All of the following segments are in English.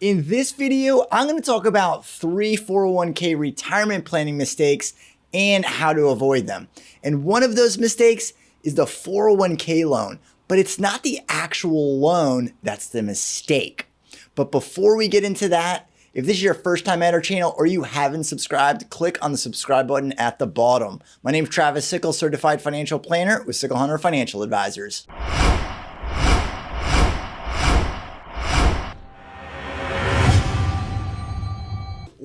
In this video, I'm going to talk about 3 401k retirement planning mistakes and how to avoid them. And one of those mistakes is the 401k loan, but it's not the actual loan that's the mistake. But before we get into that, if this is your first time at our channel or you haven't subscribed, click on the subscribe button at the bottom. My name is Travis Sickle, Certified Financial Planner with Sickle Hunter Financial Advisors.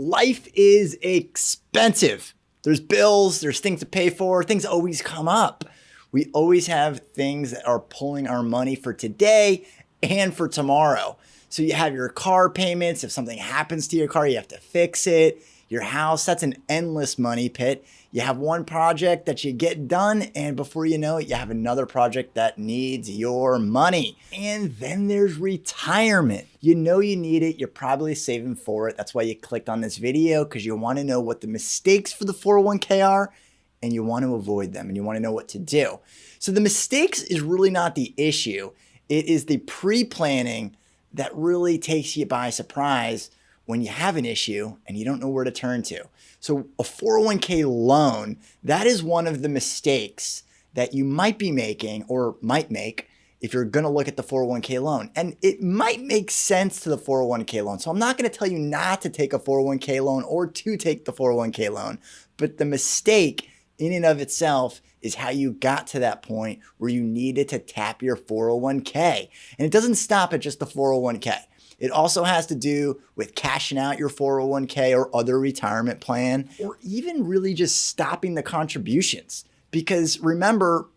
Life is expensive. There's bills, there's things to pay for, things always come up. We always have things that are pulling our money for today and for tomorrow. So you have your car payments. If something happens to your car, you have to fix it. Your house, that's an endless money pit. You have one project that you get done, and before you know it, you have another project that needs your money. And then there's retirement. You know you need it. You're probably saving for it. That's why you clicked on this video, because you want to know what the mistakes for the 401k are, and you want to avoid them, and you want to know what to do. So the mistakes is really not the issue. It is the pre-planning that really takes you by surprise when you have an issue and you don't know where to turn to. So a 401k loan, that is one of the mistakes that you might be making or might make if you're gonna look at the 401k loan. And it might make sense to the 401k loan. So I'm not gonna tell you not to take a 401k loan or to take the 401k loan, but the mistake in and of itself is how you got to that point where you needed to tap your 401k. And it doesn't stop at just the 401k. It also has to do with cashing out your 401k or other retirement plan, or even really just stopping the contributions. Because remember,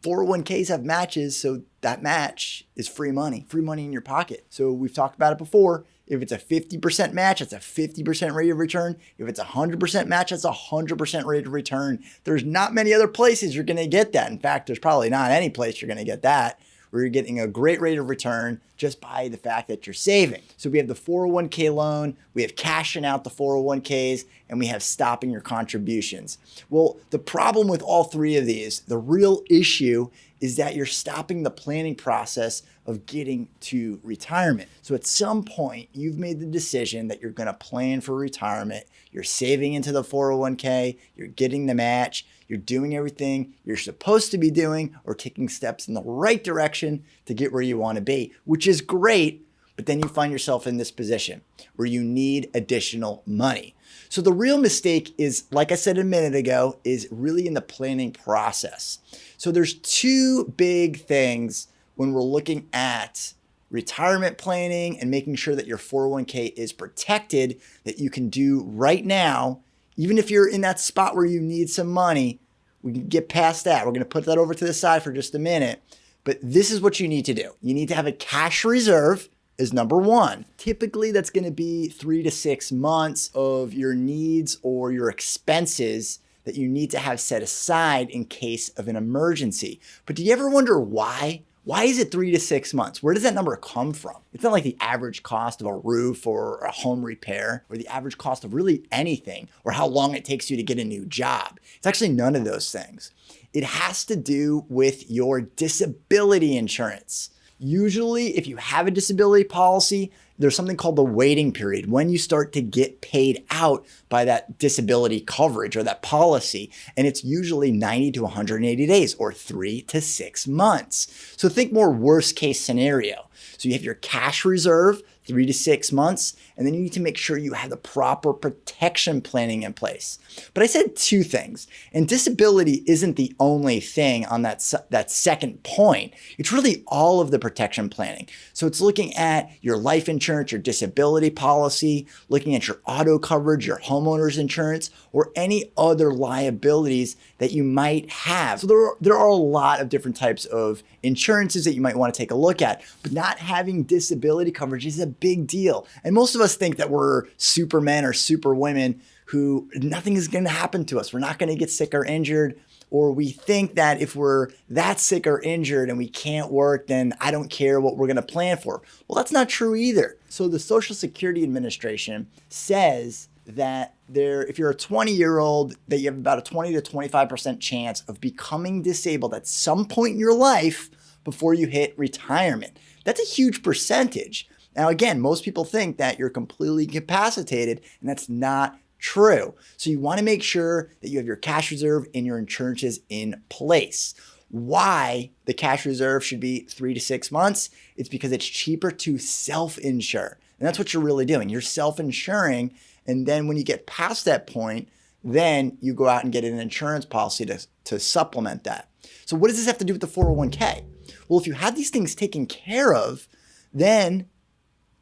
401ks have matches, so that match is free money in your pocket. So we've talked about it before. If it's a 50% match, it's a 50% rate of return. If it's a 100% match, it's a 100% rate of return. There's not many other places you're gonna get that. In fact, there's probably not any place you're gonna get that, where you're getting a great rate of return just by the fact that you're saving. So we have the 401k loan, we have cashing out the 401ks, and we have stopping your contributions. Well, the problem with all three of these, the real issue is that you're stopping the planning process of getting to retirement. So at some point, you've made the decision that you're gonna plan for retirement, you're saving into the 401k, you're getting the match, you're doing everything you're supposed to be doing or taking steps in the right direction to get where you want to be, which is great, but then you find yourself in this position where you need additional money. So the real mistake is, like I said a minute ago, is really in the planning process. So there's two big things when we're looking at retirement planning and making sure that your 401k is protected, that you can do right now. Even if you're in that spot where you need some money, we can get past that. We're going to put that over to the side for just a minute. But this is what you need to do. You need to have a cash reserve is number one. Typically, that's going to be 3 to 6 months of your needs or your expenses that you need to have set aside in case of an emergency. But do you ever wonder why? Why is it 3 to 6 months? Where does that number come from? It's not like the average cost of a roof or a home repair or the average cost of really anything or how long it takes you to get a new job. It's actually none of those things. It has to do with your disability insurance. Usually, if you have a disability policy, there's something called the waiting period, when you start to get paid out by that disability coverage or that policy. And it's usually 90 to 180 days or 3 to 6 months. So think more worst case scenario. So you have your cash reserve, 3 to 6 months, and then you need to make sure you have the proper protection planning in place. But I said two things, and disability isn't the only thing on that second point. It's really all of the protection planning. So it's looking at your life insurance, your disability policy, looking at your auto coverage, your homeowner's insurance, or any other liabilities that you might have. So there are a lot of different types of insurances that you might want to take a look at, but not having disability coverage is a big deal. And most of us think that we're supermen or superwomen who nothing is going to happen to us. We're not going to get sick or injured. Or we think that if we're that sick or injured and we can't work, then I don't care what we're going to plan for. Well, that's not true either. So the Social Security Administration says that if you're a 20-year-old, that you have about a 20 to 25% chance of becoming disabled at some point in your life before you hit retirement. That's a huge percentage. Now, again, most people think that you're completely incapacitated, and that's not true. So you want to make sure that you have your cash reserve and your insurances in place. Why the cash reserve should be 3 to 6 months? It's because it's cheaper to self-insure. And that's what you're really doing. You're self-insuring. And then when you get past that point, then you go out and get an insurance policy to supplement that. So what does this have to do with the 401k? Well, if you have these things taken care of, then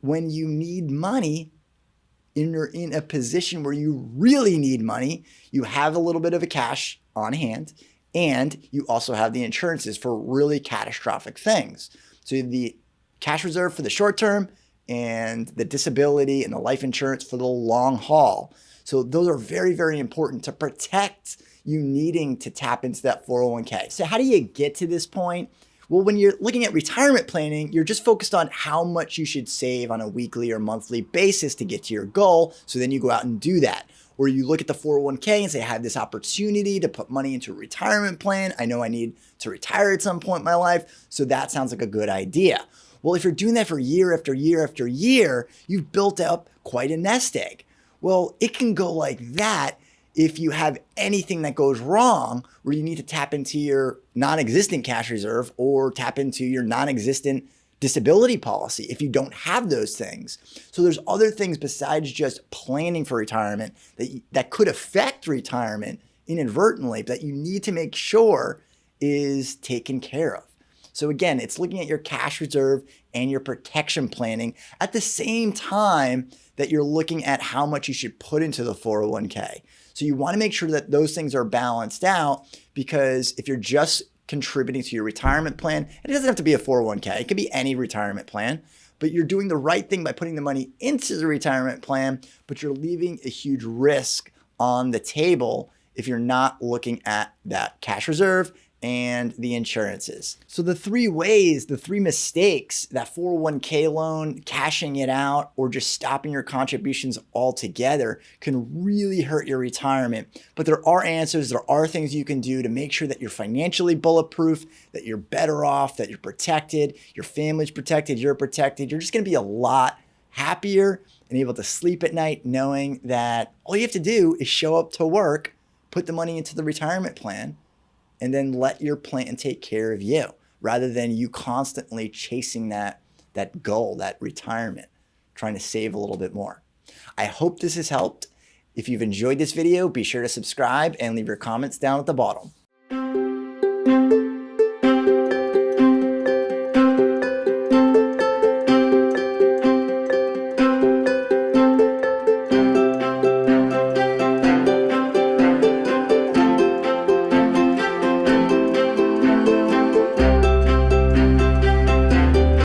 when you need money, you're in a position where you really need money, you have a little bit of a cash on hand, and you also have the insurances for really catastrophic things. So you have the cash reserve for the short term and the disability and the life insurance for the long haul. So those are very, very important to protect you needing to tap into that 401k. So how do you get to this point? Well, when you're looking at retirement planning, you're just focused on how much you should save on a weekly or monthly basis to get to your goal. So then you go out and do that. Or you look at the 401k and say, I have this opportunity to put money into a retirement plan. I know I need to retire at some point in my life. So that sounds like a good idea. Well, if you're doing that for year after year after year, you've built up quite a nest egg. Well, it can go like that if you have anything that goes wrong where you need to tap into your non-existent cash reserve or tap into your non-existent disability policy if you don't have those things. So there's other things besides just planning for retirement that could affect retirement inadvertently that you need to make sure is taken care of. So again, it's looking at your cash reserve and your protection planning at the same time that you're looking at how much you should put into the 401k. So you want to make sure that those things are balanced out, because if you're just contributing to your retirement plan, and it doesn't have to be a 401k, it could be any retirement plan, but you're doing the right thing by putting the money into the retirement plan, but you're leaving a huge risk on the table if you're not looking at that cash reserve and the insurances. So the three mistakes, that 401k loan, cashing it out, or just stopping your contributions altogether can really hurt your retirement. But there are answers, there are things you can do to make sure that you're financially bulletproof, that you're better off, that you're protected, your family's protected, you're protected. You're just gonna be a lot happier and able to sleep at night knowing that all you have to do is show up to work, put the money into the retirement plan, and then let your plan take care of you rather than you constantly chasing that goal, that retirement, trying to save a little bit more. I hope this has helped. If you've enjoyed this video, be sure to subscribe and leave your comments down at the bottom.